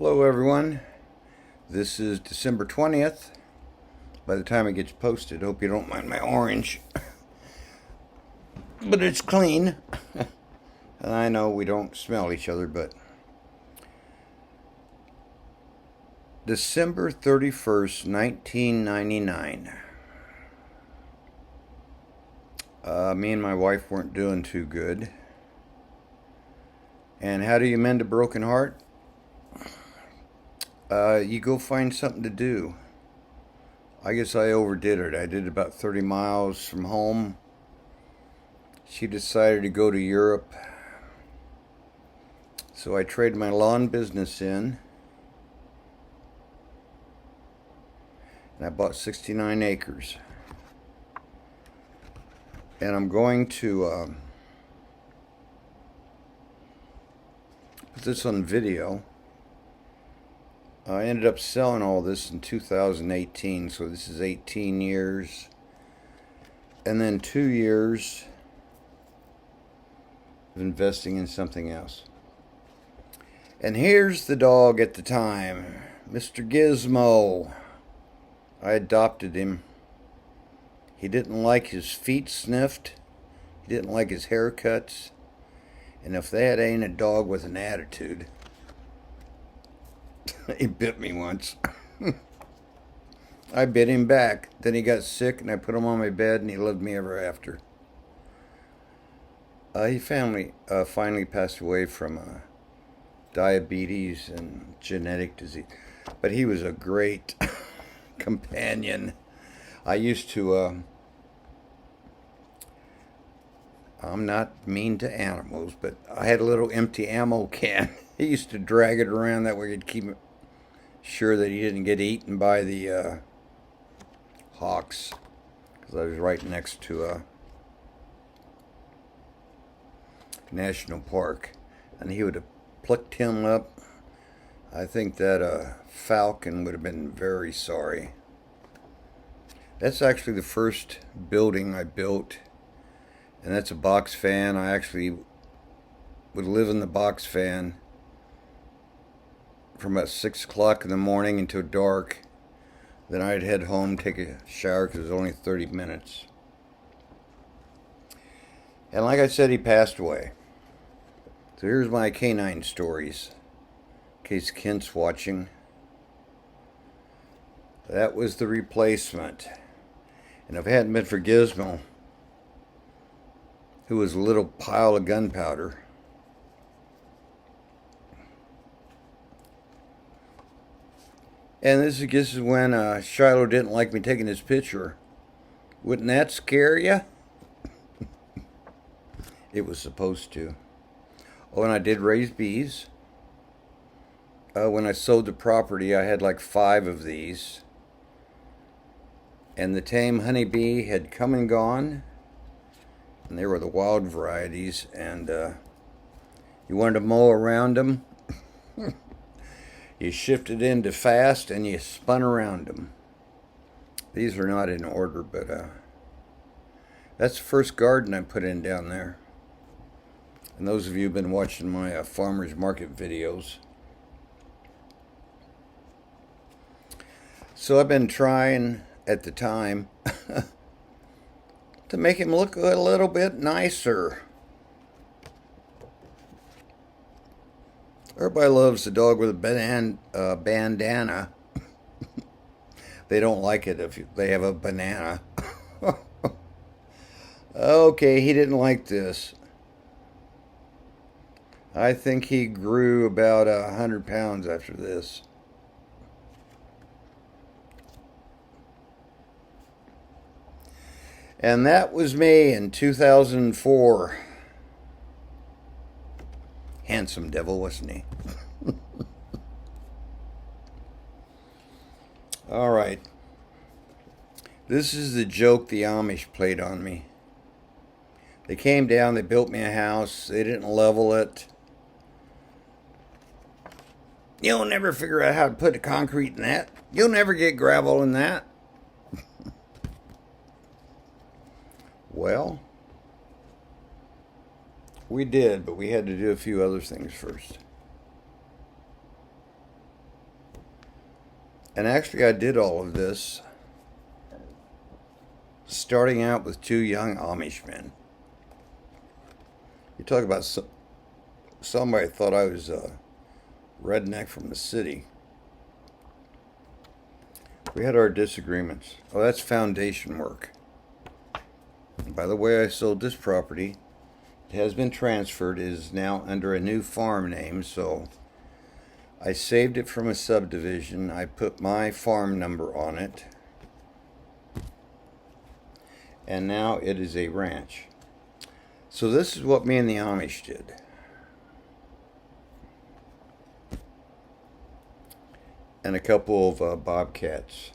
Hello everyone, this is December 20th. By the time it gets posted, hope you don't mind my orange. But it's clean. And I know we don't smell each other, but December 31st, 1999. Me and my wife weren't doing too good. And how do you mend a broken heart? You go find something to do. I guess I overdid it. I did about 30 miles from home. She decided to go to Europe. So I traded my lawn business in. And I bought 69 acres. And I'm going to put this on video. I ended up selling all this in 2018, so this is 18 years. And then 2 years of investing in something else. And here's the dog at the time, Mr. Gizmo. I adopted him. He didn't like his feet sniffed. He didn't like his haircuts. And if that ain't a dog with an attitude. He bit me once. I bit him back. Then he got sick and I put him on my bed and he loved me ever after. He finally passed away from diabetes and genetic disease. But he was a great companion. I used to, I'm not mean to animals, but I had a little empty ammo can. He used to drag it around that way he'd keep sure that he didn't get eaten by the hawks, because I was right next to a national park, and he would have plucked him up. I think that falcon would have been very sorry. That's actually the first building I built, and that's a box fan. I actually would live in the box fan from about 6 o'clock in the morning until dark. Then I'd head home, take a shower, because it was only 30 minutes. And like I said, he passed away. So here's my canine stories, in case Kent's watching. That was the replacement. And if it hadn't been for Gizmo, who was a little pile of gunpowder, and this is when Shiloh didn't like me taking his picture. Wouldn't that scare you? It was supposed to. Oh, and I did raise bees. When I sold the property, I had like 5 of these. And the tame honeybee had come and gone. And they were the wild varieties. And you wanted to mow around them. You shifted into fast and you spun around them. These are not in order, but that's the first garden I put in down there. And those of you who've been watching my farmer's market videos. So I've been trying at the time to make him look a little bit nicer. Everybody loves the dog with a bandana. They don't like it if they have a banana. Okay, he didn't like this. I think he grew about 100 pounds after this. And that was me in 2004. Handsome devil, wasn't he? All right. This is the joke the Amish played on me. They came down, they built me a house, they didn't level it. You'll never figure out how to put the concrete in that. You'll never get gravel in that. Well, we did, but we had to do a few other things first. And actually, I did all of this starting out with two young Amish men. You talk about somebody thought I was a redneck from the city. We had our disagreements. Oh, that's foundation work. And by the way, I sold this property. It has been transferred. It is now under a new farm name, so I saved it from a subdivision. I put my farm number on it. And now it is a ranch. So this is what me and the Amish did. And a couple of bobcats.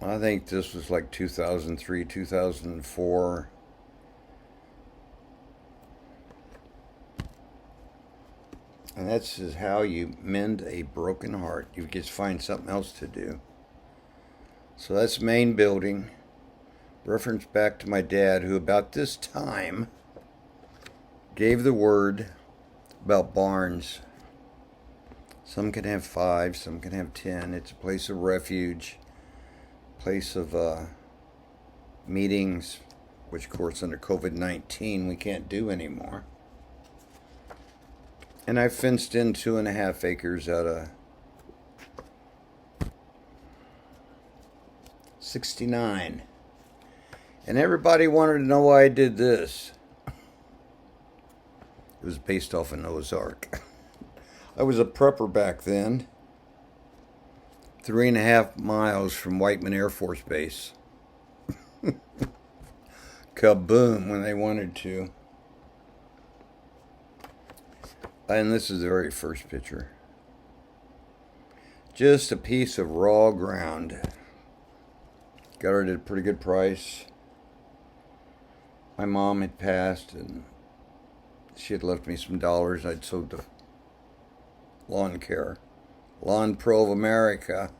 I think this was like 2003, 2004. And that's just how you mend a broken heart. You just find something else to do. So that's the main building. Reference back to my dad, who about this time gave the word about barns. Some can have 5, some can have 10. It's a place of refuge, place of meetings, which of course under COVID-19 we can't do anymore. And I fenced in 2.5 acres out of 69. And everybody wanted to know why I did this. It was based off of Noah's Ark. I was a prepper back then. 3.5 miles from Whiteman Air Force Base. Kaboom when they wanted to. And this is the very first picture. Just a piece of raw ground. Got it at a pretty good price. My mom had passed and she had left me some dollars. I'd sold the lawn care. Lawn Pro of America.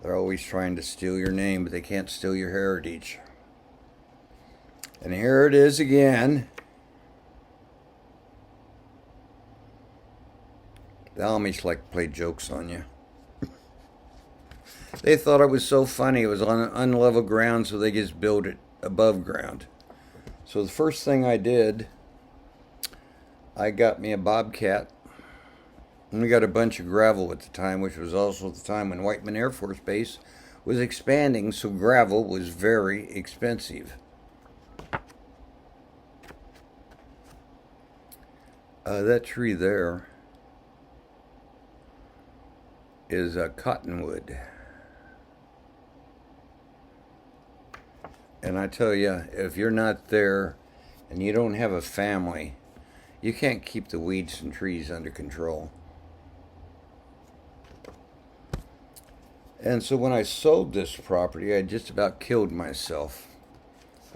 They're always trying to steal your name, but they can't steal your heritage. And here it is again. The Amish like to play jokes on you. They thought it was so funny. It was on unlevel ground, so they just built it above ground. So the first thing I did, I got me a bobcat. And we got a bunch of gravel at the time, which was also the time when Whiteman Air Force Base was expanding, so gravel was very expensive. That tree there is a cottonwood. And I tell you, if you're not there and you don't have a family, you can't keep the weeds and trees under control. And so when I sold this property, I just about killed myself.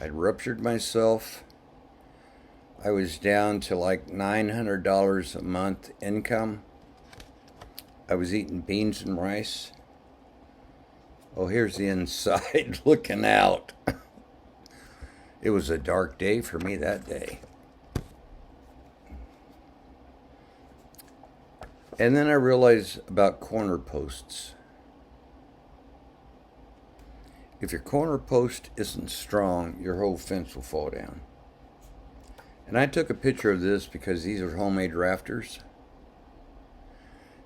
I'd ruptured myself. I was down to like $900 a month income. I was eating beans and rice. Oh, here's the inside looking out. It was a dark day for me that day. And then I realized about corner posts. If your corner post isn't strong, your whole fence will fall down. And I took a picture of this because these are homemade rafters.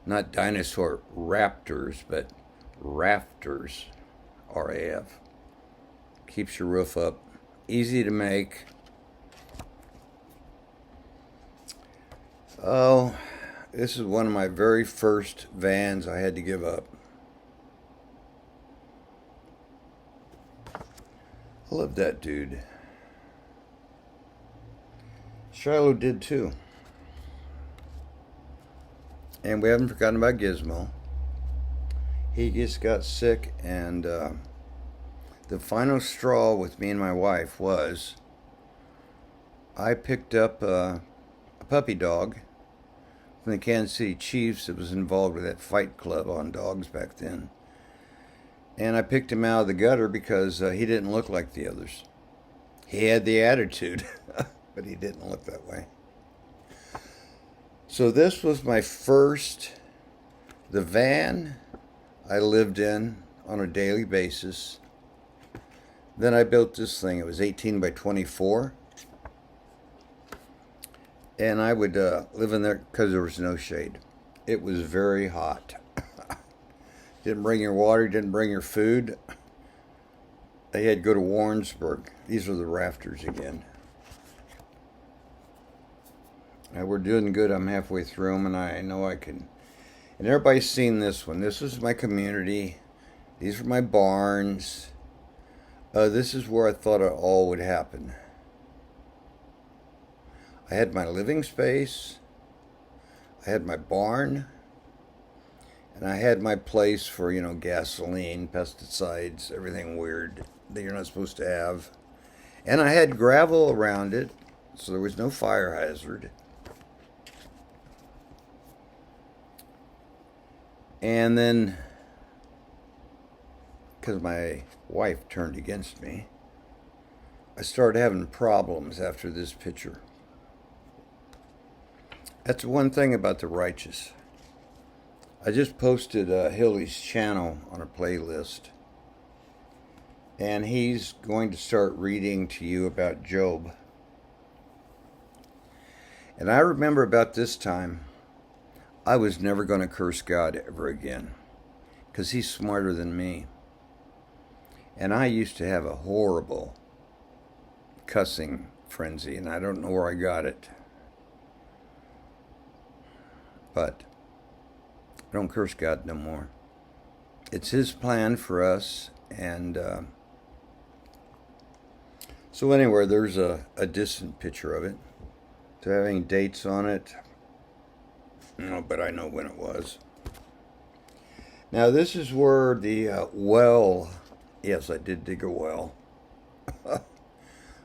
Not dinosaur raptors, but rafters. R-A-F. Keeps your roof up. Easy to make. Oh, this is one of my very first vans I had to give up. I love that dude. Shiloh did too. And we haven't forgotten about Gizmo. He just got sick, and the final straw with me and my wife was I picked up a puppy dog from the Kansas City Chiefs that was involved with that fight club on dogs back then. And I picked him out of the gutter because he didn't look like the others. He had the attitude, but he didn't look that way. So this was the van I lived in on a daily basis. Then I built this thing. It was 18 by 24. And I would live in there because there was no shade. It was very hot. Didn't bring your water, didn't bring your food. I had to go to Warrensburg. These are the rafters again. Now we're doing good. I'm halfway through them, and I know I can. And everybody's seen this one. This is my community. These are my barns. This is where I thought it all would happen. I had my living space. I had my barn. And I had my place for, gasoline, pesticides, everything weird that you're not supposed to have. And I had gravel around it, so there was no fire hazard. And then, because my wife turned against me, I started having problems after this picture. That's one thing about the righteous. I just posted Hilly's channel on a playlist, and he's going to start reading to you about Job. And I remember about this time, I was never going to curse God ever again, because he's smarter than me. And I used to have a horrible cussing frenzy, and I don't know where I got it. But I don't curse God no more. It's his plan for us. And so anyway, there's a distant picture of it. To having dates on it. No, but I know when it was. Now this is where the well, yes, I did dig a well,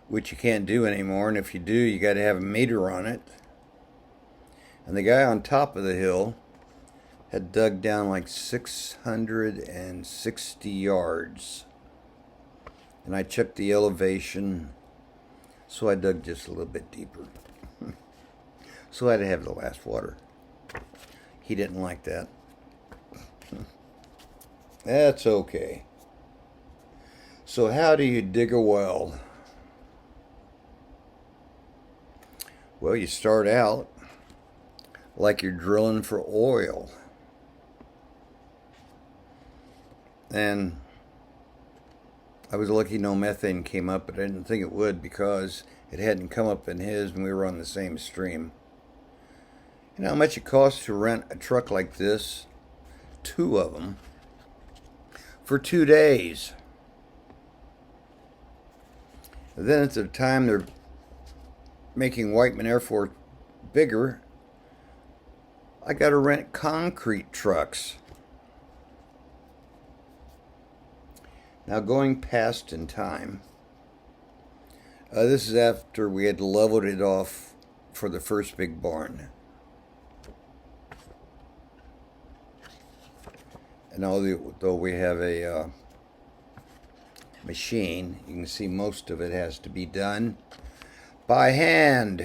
which you can't do anymore. And if you do, you got to have a meter on it. And the guy on top of the hill had dug down like 660 yards. And I checked the elevation, so I dug just a little bit deeper. So I had to have the last water. He didn't like that. That's okay. So how do you dig a well? Well, you start out like you're drilling for oil. And I was lucky no methane came up, but I didn't think it would because it hadn't come up in his and we were on the same stream. You know how much it costs to rent a truck like this? 2 of them. For 2 days. And then at the time they're making Whiteman Air Force bigger, I got to rent concrete trucks. Now going past in time, this is after we had leveled it off for the first big barn. And although we have a machine, you can see most of it has to be done by hand.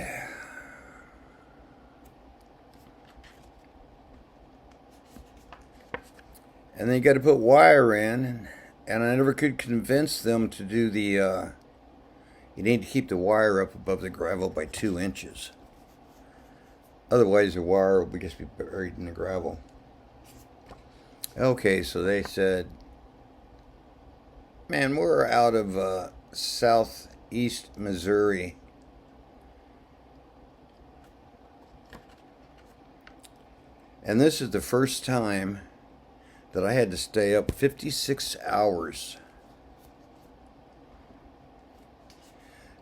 And then you got to put wire in, and I never could convince them to do the, you need to keep the wire up above the gravel by 2 inches. Otherwise the wire will just be buried in the gravel. Okay, so they said, man, we're out of southeast Missouri. And this is the first time that I had to stay up 56 hours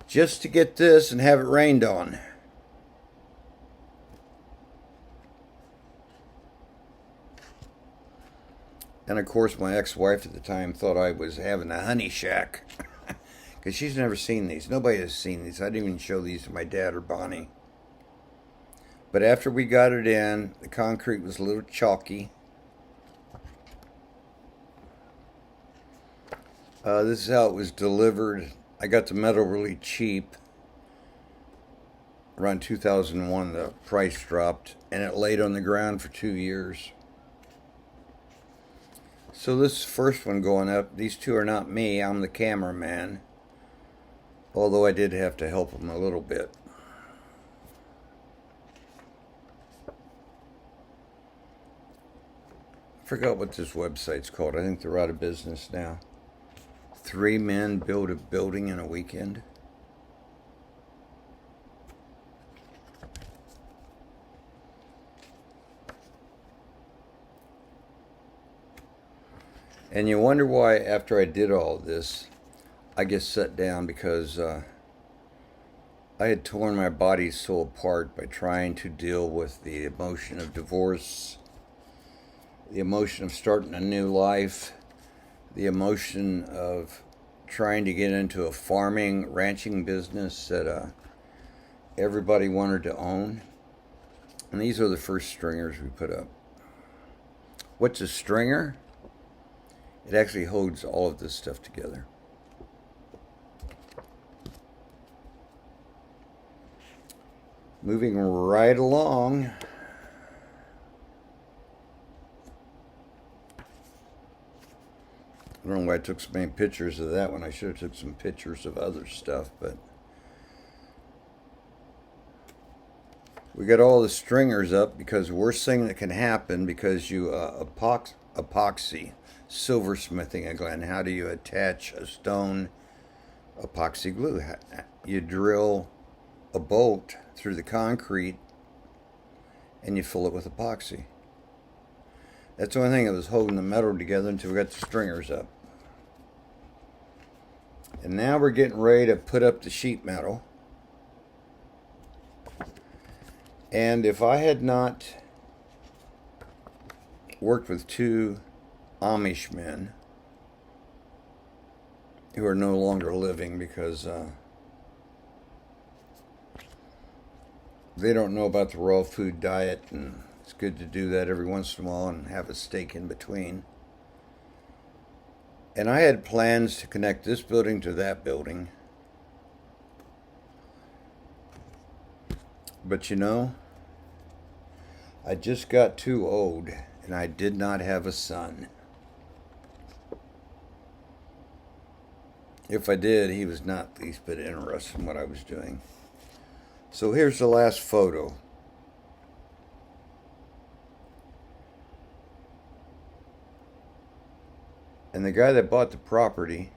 just to get this and have it rained on. And of course my ex-wife at the time thought I was having a honey shack because she's never seen these. Nobody has seen these. I didn't even show these to my dad or Bonnie. But after we got it in, the concrete was a little chalky. This is how it was delivered. I got the metal really cheap. around 2001, the price dropped, and it laid on the ground for 2 years. So this first one going up, these two are not me, I'm the cameraman. Although I did have to help them a little bit. I forgot what this website's called. I think they're out of business now. 3 men build a building in a weekend. And you wonder why, after I did all this, I get set down, because I had torn my body so apart by trying to deal with the emotion of divorce, the emotion of starting a new life, the emotion of trying to get into a farming, ranching business that everybody wanted to own. And these are the first stringers we put up. What's a stringer? It actually holds all of this stuff together. Moving right along. I don't know why I took so many pictures of that one. I should have took some pictures of other stuff, but we got all the stringers up, because the worst thing that can happen, because you epoxy, silversmithing again. How do you attach a stone epoxy glue? You drill a bolt through the concrete and you fill it with epoxy. That's the only thing that was holding the metal together until we got the stringers up. And now we're getting ready to put up the sheet metal. And if I had not worked with 2 Amish men who are no longer living, because they don't know about the raw food diet, and it's good to do that every once in a while and have a steak in between. And I had plans to connect this building to that building. But you know, I just got too old, and I did not have a son. If I did, he was not the least bit interested in what I was doing. So here's the last photo. And the guy that bought the property,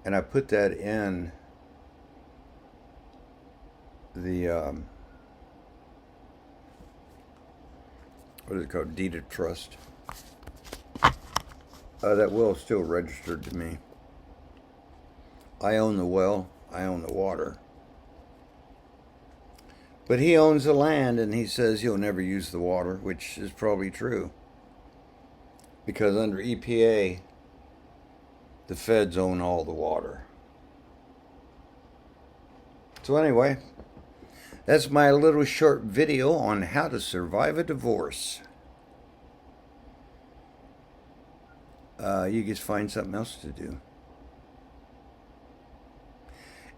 and I put that in the, what is it called, deed of trust. That will is still registered to me. I own the well, I own the water. But he owns the land, and he says he'll never use the water, which is probably true. Because under EPA, the feds own all the water. So anyway, that's my little short video on how to survive a divorce. You just find something else to do.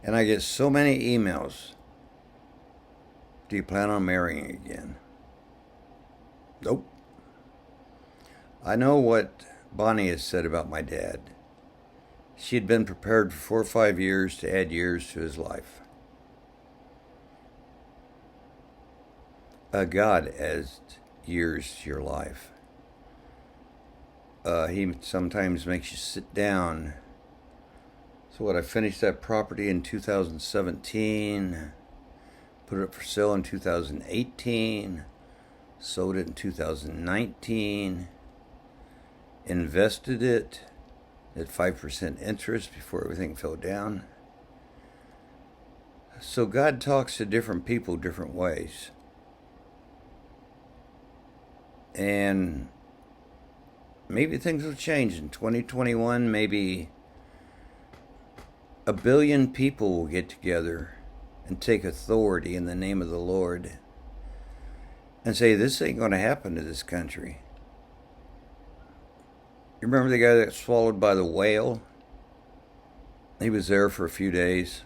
And I get so many emails. Do you plan on marrying again? Nope. I know what Bonnie has said about my dad. She had been prepared for 4 or 5 years to add years to his life. God adds years to your life. He sometimes makes you sit down. So what, I finished that property in 2017, put it up for sale in 2018, sold it in 2019, invested it at 5% interest before everything fell down. So God talks to different people different ways. And maybe things will change in 2021. Maybe 1 billion people will get together and take authority in the name of the Lord and say, this ain't going to happen to this country. You remember the guy that got swallowed by the whale? He was there for a few days.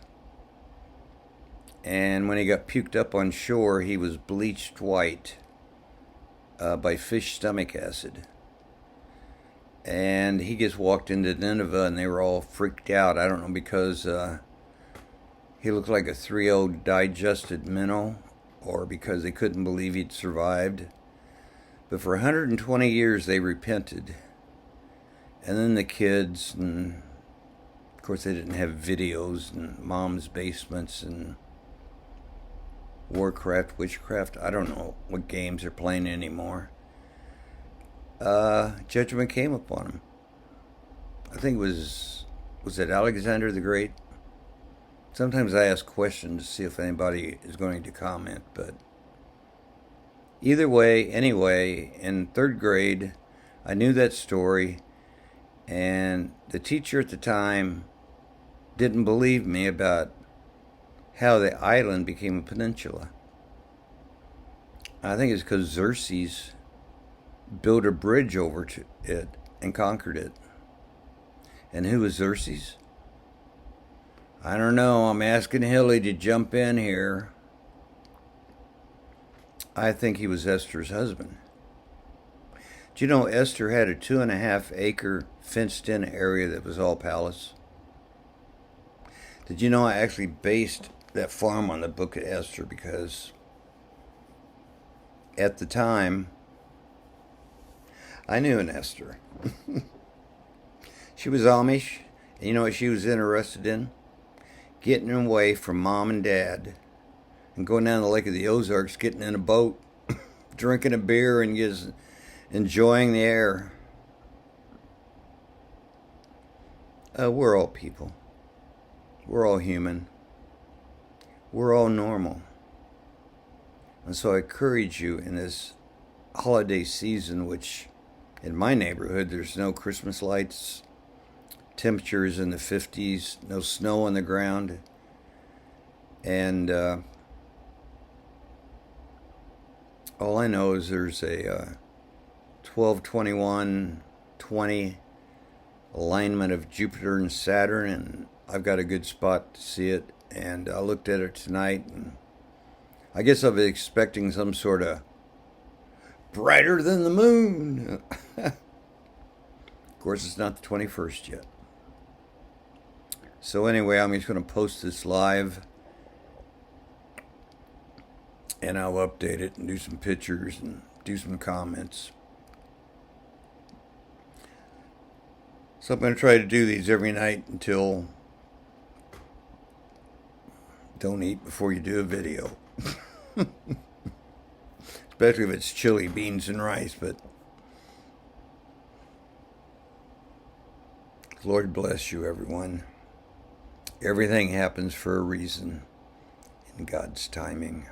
And when he got puked up on shore, he was bleached white by fish stomach acid. And he just walked into Nineveh and they were all freaked out. I don't know, because he looked like a 3-0 digested minnow, or because they couldn't believe he'd survived. But for 120 years they repented. And then the kids, and of course they didn't have videos and mom's basements and Warcraft, Witchcraft. I don't know what games they're playing anymore. Judgment came upon him. I think was it Alexander the Great? Sometimes I ask questions to see if anybody is going to comment, but either way, anyway, in 3rd grade, I knew that story, and the teacher at the time didn't believe me about how the island became a peninsula. I think it's because Xerxes built a bridge over to it and conquered it. And who was Xerxes? I don't know. I'm asking Hilly to jump in here. I think he was Esther's husband. Do you know Esther had a 2.5 acre fenced in area that was all palace? Did you know I actually based that farm on the book of Esther, because at the time I knew an Esther. She was Amish, and you know what she was interested in? Getting away from mom and dad and going down the Lake of the Ozarks, getting in a boat, drinking a beer, and just enjoying the air. We're all people. We're all human. We're all normal. And so I encourage you in this holiday season, which in my neighborhood there's no Christmas lights, temperatures in the 50s, no snow on the ground, and all I know is there's a 12-21-20 alignment of Jupiter and Saturn, and I've got a good spot to see it. And I looked at it tonight, and I guess I was expecting some sort of brighter than the moon. Of course, it's not the 21st yet. So anyway, I'm just going to post this live, and I'll update it and do some pictures and do some comments. So I'm going to try to do these every night until don't eat before you do a video. Especially if it's chili, beans, and rice, but Lord bless you, everyone. Everything happens for a reason in God's timing.